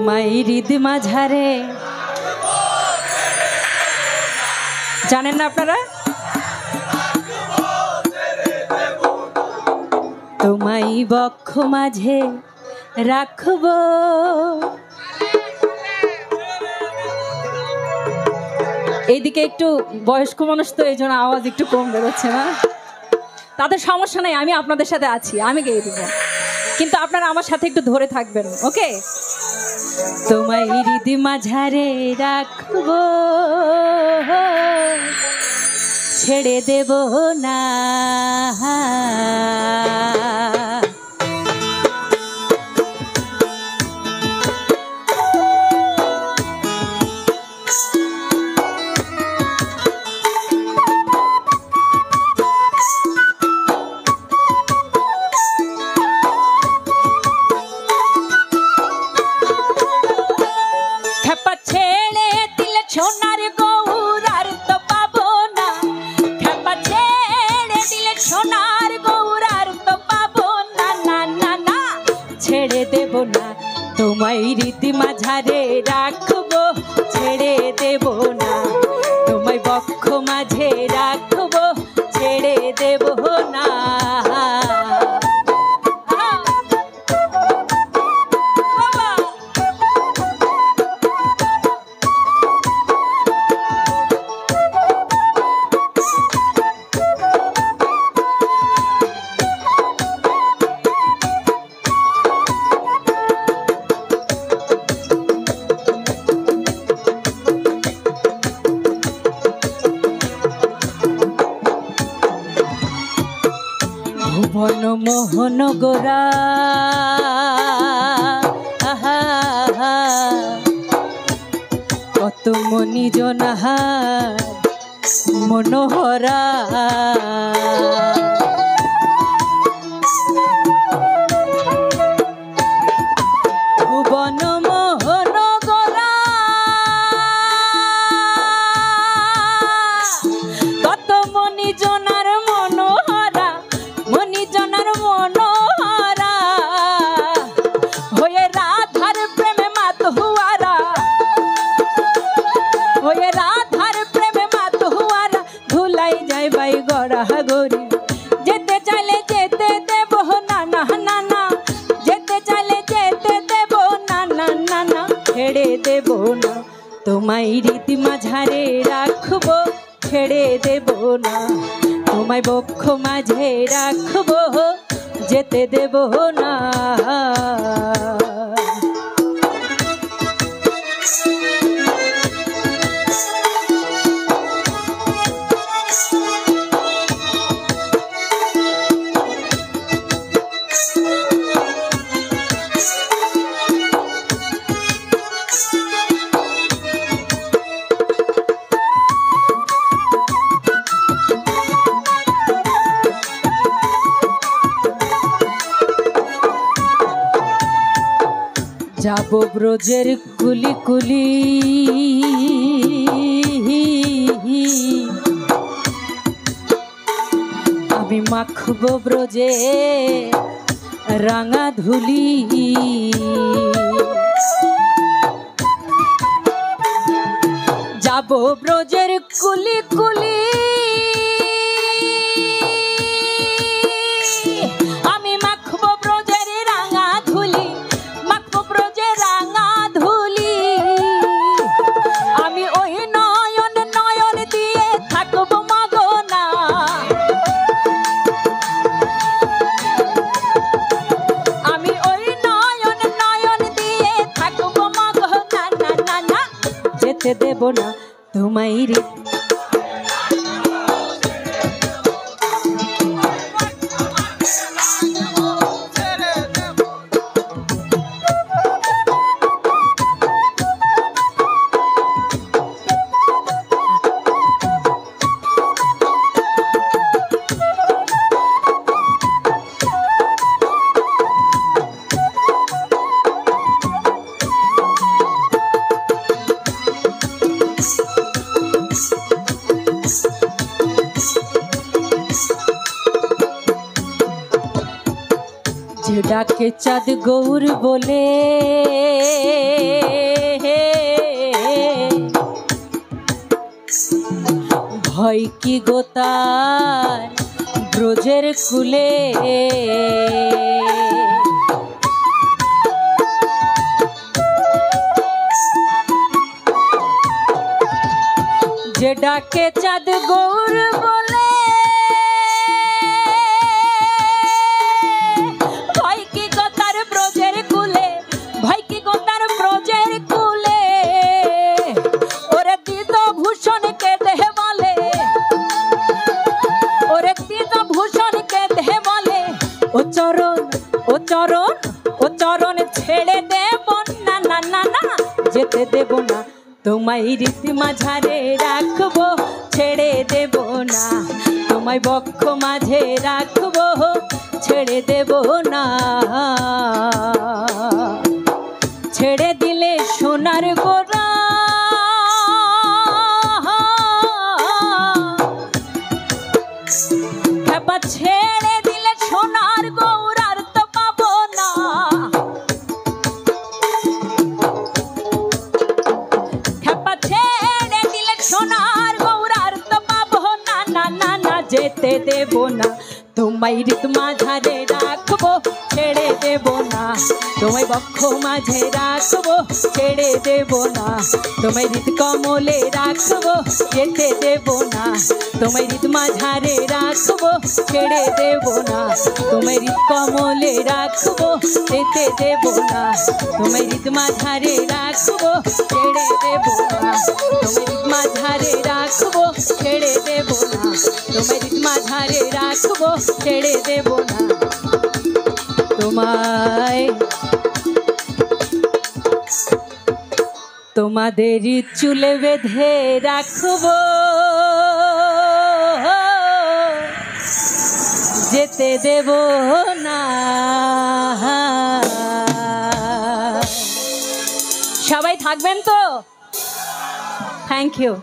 তোমায় হৃদ মাঝারে জানেন না আপনারা? তোমায় বক্ষ মাঝে রাখবো, এইদিকে একটু বয়স্ক মানুষ তো এই জন্য আওয়াজ একটু কম বেরোচ্ছে না, তাদের সমস্যা নাই, আমি আপনাদের সাথে আছি, আমি গেয়ে দেবো, কিন্তু আপনারা আমার সাথে একটু ধরে থাকবেন, ওকে? তোমায় হৃদ মাঝারে রাখবো, ছেড়ে দেব না, ছেড়ে দেব না, তোমায় হৃদ মাঝারে রাখবো, ছেড়ে দেব না, তোমায় বক্ষ মাঝে রাখবো, ছেড়ে দেব না। ভুবন মোহন গোরা কত মনি জনাহার মনোহরা, ভুবন মোহন গোরা কত মনি জনার মনোহরা, মনি জনার মনোহরা হয়ে রাধার প্রেমে মাতহুয়ারা, হয়ে রাধার প্রেমে মাতহুয়ারা, ধুলাই যাই বাই গড়া গরি, যেতে চাইলে যেতে দেব না, না না না, যেতে চাইলে যেতে দেব না, না না না, ছেড়ে দেব না, তোমায় হৃদ মাঝারে রাখবো, ছেড়ে দেব না, তোমায় বক্ষ মাঝে রাখবো, যেতে দেব না। যাব ব্রজের কুলি কুলি, আমি মাখবো ব্রজে রাঙা ধুলি, যাব ব্রজের কুলি কুলি, আমি মাখবো ব্রজের রাঙা ধুলি, মাখবো ব্রজের রাঙা ধুলি, আমি ওই নয়ন নয়ন দিয়ে থাকবো মগনা, আমি ওই নয়ন নয়ন দিয়ে থাকবো মগনা, না না না, যেতে দেব না, তোমায় হৃদ যে ডাকে চাঁদ গৌর বলে ভয় কি গোতার ব্রজের কুলে যে ডাকে চাঁদ গৌর বলে ভয় কি গোতার ব্রজের কুলে ভয় কি গোতার ব্রজের কুলে ওরে দিত ভূষণ কে দেহ বলে ওরে দিত ভূষণ কে দেহ বলে ও চরণ ও চরণ ও চরণ ছেড়ে দেব না না না না যেতে দেব না তোমায় রীত মাঝারে রাখবো ছেড়ে দেব না তোমায় বক্ষ মাঝে রাখবো ছেড়ে দেব না ছেড়ে দিলে সোনার গোরা খেপা ছেড়ে দিলে সোনার গৌরার তো পাবো না খেপা ছেড়ে দিলে সোনার গৌরার তো পাবো না না না না যেতে দেব না তোমায় রীত মাঝারে রাখবো ছেড়ে দেব না তোমায় বক্ষ মাঝে রাখবো ছেড়ে দেব না তোমায় রীত কমলে রাখবো যেতে দেব না তোমায় রীত মাঝারে রাখবো ছেড়ে দেব না তোমায় রীত কমলে রাখবো যেতে দেব না তোমায় রীত মাঝারে রাখবো ছেড়ে দেব না তোমায় রীত মাঝারে রাখবো ছেড়ে দেব না তোমায় রীত মাঝারে রাখবো ছেড়ে দেব না তোমায় তোমাদের চুলে বেঁধে রাখবো যেতে দেব না সবাই থাকবেন তো থ্যাংক ইউ